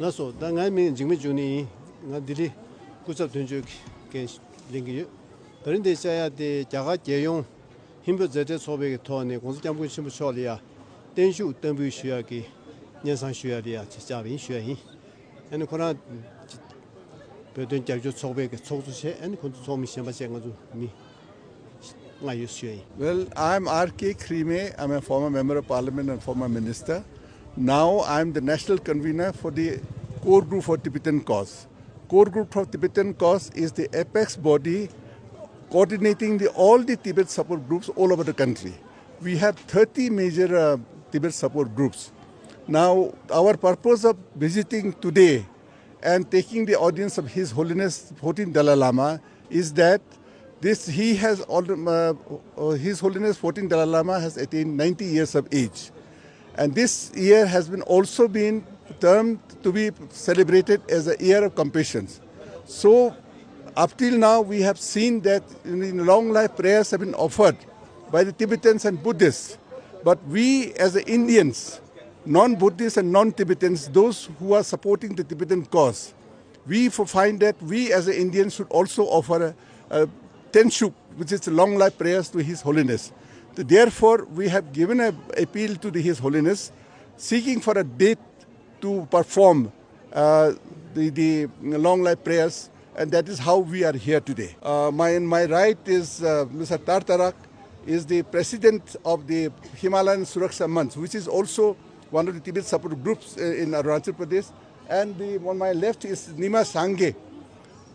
나서 당가민 지금 중에 나들이 구chấp tunjuk ke lingi darin de saya de jaga jeyong himbo zete sobe ke to ne gongsu jambu shimbu choliya denshu dambu shuya ki nyansan shuya ya jabin shuya yin ene kona bedon jagjo sobe ke chogsu she ene kon somi shamba senga ju mi ngayu shuya yin. Well, I'm R.K. Krime. I'm a former member of parliament and former minister. Now I'm the national convener for the Core Group for Tibetan Cause. Core Group for Tibetan Cause is the apex body coordinating all the Tibet support groups all over the country. We have 30 major Tibet support groups. Now, our purpose of visiting today and taking the audience of His Holiness 14th Dalai Lama is that His Holiness 14th Dalai Lama has attained 90 years of age. And this year has been also been termed to be celebrated as a year of compassion. So up till now we have seen that long life prayers have been offered by the Tibetans and Buddhists. But we as Indians, non-Buddhists and non-Tibetans, those who are supporting the Tibetan cause, we find that we as Indians should also offer a Tenshuk, which is long life prayers to His Holiness. Therefore, we have given an appeal to His Holiness, seeking for a date to perform the long life prayers, and that is how we are here today. My right is Mr. Tartarak, is the president of the Himalayan Suraksha Manch, which is also one of the Tibet support groups in Arunachal Pradesh. And on my left is Nima Sangye,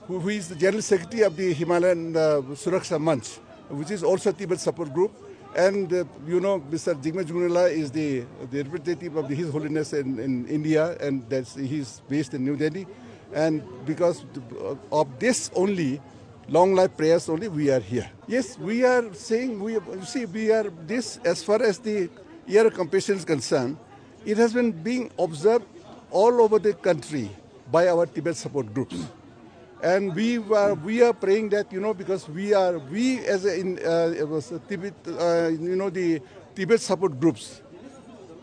who is the general secretary of the Himalayan Suraksha Manch, which is also a Tibet support group. And Mr. Jigme Jungrila is the representative of His Holiness in India, and he's based in New Delhi. And because of this only, long life prayers only, we are here. Yes, we are saying, we are this, as far as the year of compassion is concerned, it has been being observed all over the country by our Tibet support groups. And we are praying that, because we as Tibet, the Tibet support groups,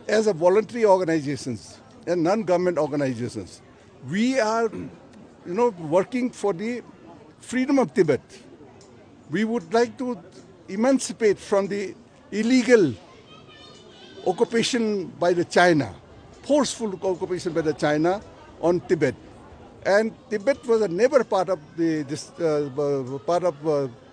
as a voluntary organizations and non-government organizations, we are, working for the freedom of Tibet. We would like to emancipate from the illegal occupation by the China, forceful occupation by the China on Tibet. And Tibet was never part of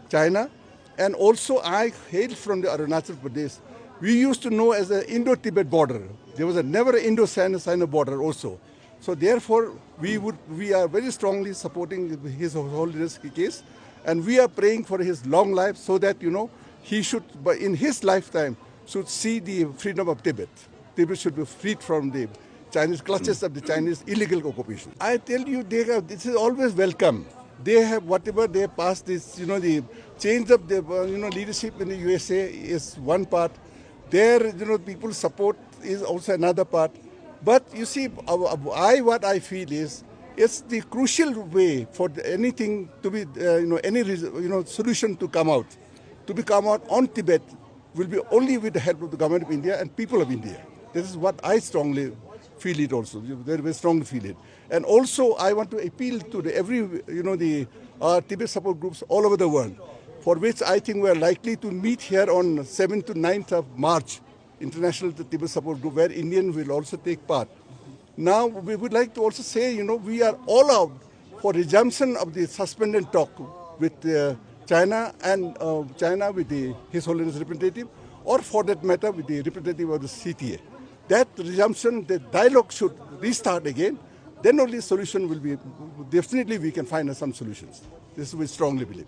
China. And also I hail from the Arunachal Pradesh. We used to know as the Indo-Tibet border. There was never an Indo-Sino border also. So therefore, we are very strongly supporting His Holiness case, and we are praying for his long life so that he should, in his lifetime, should see the freedom of Tibet. Tibet should be freed from the Chinese clutches of the Chinese illegal occupation. I tell you, this is always welcome. They have whatever they passed this, the change of the leadership in the USA is one part. Their people support is also another part. But you see, what I feel is it's the crucial way for anything to be any solution to come out on Tibet will be only with the help of the government of India and people of India. This is what I strongly feel it also, very strongly feel it. And also I want to appeal to the Tibet support groups all over the world, for which I think we are likely to meet here on 7th to 9th of March, International Tibet Support Group, where Indian will also take part. Now we would like to also say, we are all out for resumption of the suspended talk with China and China with His Holiness representative, or for that matter with the representative of the CTA. That resumption, the dialogue should restart again. Then only solution will be, definitely we can find some solutions. This we strongly believe.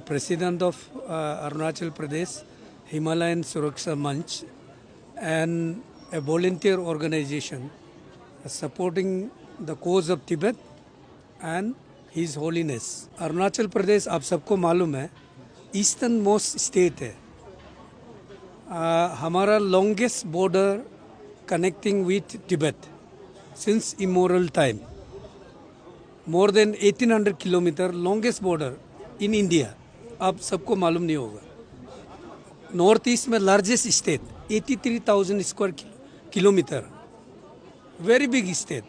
President of Arunachal Pradesh, Himalayan Suraksha Manch, and a volunteer organization supporting the cause of Tibet and His Holiness. Arunachal Pradesh, आप सबको मालूम है, eastern most state है. हमारा longest border connecting with Tibet since immemorial time. More than 1800 kilometer longest border in India. अब सबको मालूम नहीं होगा. नॉर्थ ईस्ट में largest state 83,000 square kilometre, very big state.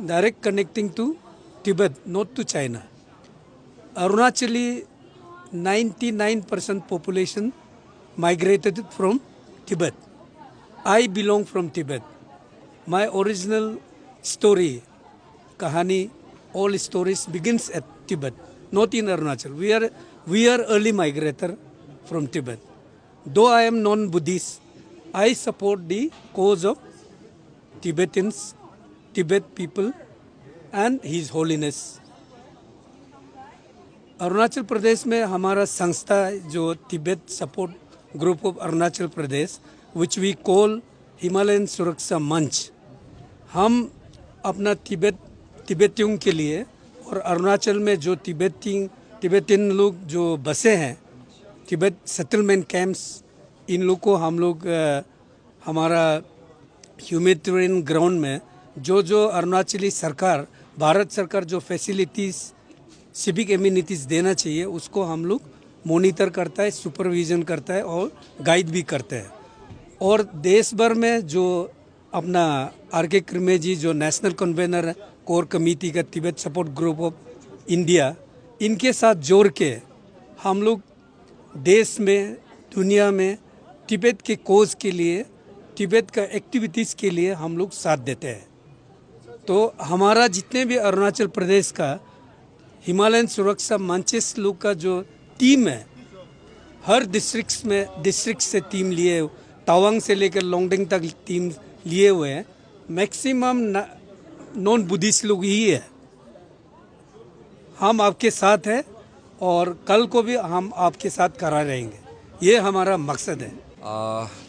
direct connecting to Tibet, not to China. Arunachali, 99% population migrated from Tibet. I belong from Tibet. My original story, kahani, all stories begins at Tibet, not in Arunachal. We are early migrator from Tibet. Though I am non-Buddhist, I support the cause of Tibetans, Tibet people and His Holiness. Arunachal Pradesh में हमारा संस्था जो Tibet support group of Arunachal Pradesh which we call Himalayan Suraksha Manch, हम अपना तिब्बतियों के लिए और अरुणाचल में जो तिब्बतियन लोग जो बसे हैं, तिब्बत सेटलमेंट कैंप्स, इन लोग को हम लोग हमारा ह्यूमैनिटेरियन ग्राउंड में जो अरुणाचली सरकार, भारत सरकार जो फैसिलिटीज़, सिविक एमिनिटीज़ देना चाहिए, उसको हम लोग मॉनिटर करता है, सुपरविजन करता है और गाइड भी करते हैं। और देश भर में जो अपना आर.के. क्रिमे जी जो नेशनल कन्वेनर है कोर कमेटी का Tibet support group of India, इनके साथ जोड़ के हम लोग देश में, दुनिया में तिब्बत के कोज के लिए, तिब्बत का एक्टिविटीज़ के लिए हम लोग साथ देते हैं। तो हमारा जितने भी अरुणाचल प्रदेश का हिमालयन सुरक्षा मंचेस लोग का जो टीम है, हर डिस्ट्रिक्ट से टीम लिए, तवांग से लेकर लोंगडिंग तक टीम लिए हुए हैं। मैक्सिमम नॉन बुद्धिस्ट लोग ही है। हम आपके साथ हैं और कल को भी हम आपके साथ खड़ा रहेंगे, ये हमारा मकसद है।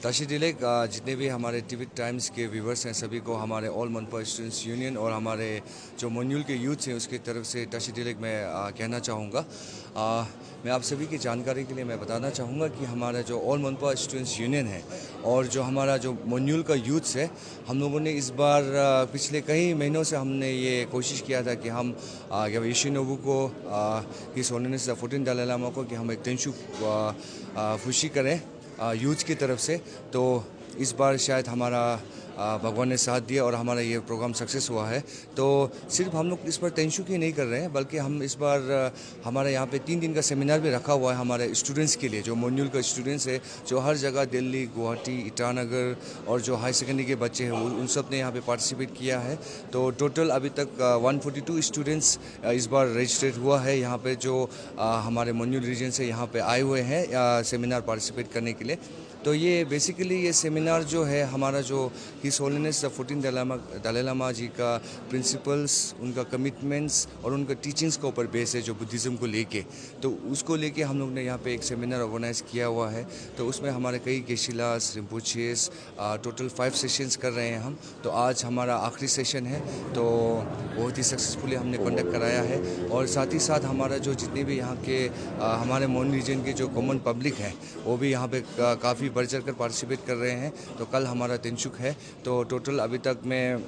ताशी डिलेक, जितने भी हमारे टिबेट टाइम्स के व्यूवर्स हैं सभी को हमारे ऑल मनपा स्टूडेंट्स यूनियन और हमारे जो मोन्यूल के यूथ हैं उसकी तरफ से ताशी डिलेक मैं कहना चाहूँगा। मैं आप सभी की जानकारी के लिए मैं बताना चाहूँगा कि हमारा जो ऑल मनपा स्टूडेंट्स यूनियन है और जो हमारा जो मोन्यूल का यूथ है, हम लोगों ने इस बार पिछले कई महीनों से हमने ये कोशिश किया था कि हम योशिनोबु को, हिज होलीनेस 14 दलाई लामा को, कि हम एक तेंशु फुशी करें यूथ की तरफ से। तो इस बार शायद हमारा भगवान ने साथ दिया और हमारा ये प्रोग्राम सक्सेस हुआ है। तो सिर्फ हम लोग इस बार तेंशुक ही नहीं कर रहे हैं, बल्कि हम इस बार हमारे यहाँ पे 3 दिन का सेमिनार भी रखा हुआ है हमारे स्टूडेंट्स के लिए, जो मोन्यूल का स्टूडेंट्स है, जो हर जगह दिल्ली, गुवाहाटी, ईटानगर और जो हाई सेकेंडरी के बच्चे हैं उन सब ने यहाँ पे पार्टिसिपेट किया है। तो टोटल अभी तक 142 स्टूडेंट्स इस बार रजिस्ट्रेट हुआ है यहाँ पे, जो हमारे मोन्यूल रीजन से यहाँ पे आए हुए हैं सेमिनार पार्टिसिपेट करने के लिए। तो ये बेसिकली ये सेमिनार जो है हमारा जो हिज होलीनेस 14 दलाई लामा जी का प्रिंसिपल्स, उनका कमिटमेंट्स और उनका टीचिंग्स के ऊपर बेस है, जो बुद्धिज़्म को लेके, तो उसको लेके हम लोग ने यहाँ पे एक सेमिनार ऑर्गेनाइज किया हुआ है। तो उसमें हमारे कई गेशिलास, रिम्पोचेस, टोटल 5 सेशंस कर रहे हैं हम। तो आज हमारा आखिरी सेशन है, तो बहुत ही सक्सेसफुली हमने कंडक्ट कराया है। और साथ ही साथ हमारा जो जितने भी यहाँ के हमारे मोन रीजन के जो कॉमन पब्लिक है वो भी यहाँ पे काफ़ी बढ़ चढ़ कर पार्टिसिपेट कर रहे हैं। तो कल हमारा तेंशुक है, तो टोटल अभी तक में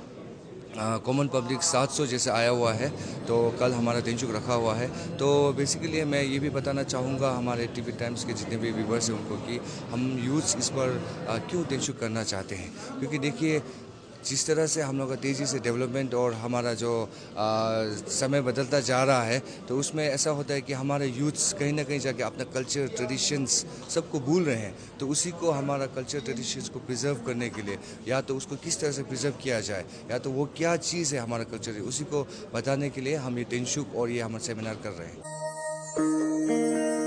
कॉमन पब्लिक 700 जैसे आया हुआ है। तो कल हमारा तेंशुक रखा हुआ है। तो बेसिकली मैं ये भी बताना चाहूँगा हमारे टिबेट टाइम्स के जितने भी व्यूवर्स हैं उनको कि हम यूथ इस पर क्यों तेंशुक करना चाहते हैं, क्योंकि देखिए जिस तरह से हम लोग का तेज़ी से डेवलपमेंट और हमारा जो समय बदलता जा रहा है, तो उसमें ऐसा होता है कि हमारे यूथ्स कहीं ना कहीं जाके अपना कल्चर, ट्रेडिशंस सबको भूल रहे हैं। तो उसी को हमारा कल्चर, ट्रेडिशंस को प्रिजर्व करने के लिए, या तो उसको किस तरह से प्रिजर्व किया जाए, या तो वो क्या चीज़ है हमारा कल्चर है, उसी को बताने के लिए हम ये तेंशुक और ये हमारा सेमिनार कर रहे हैं।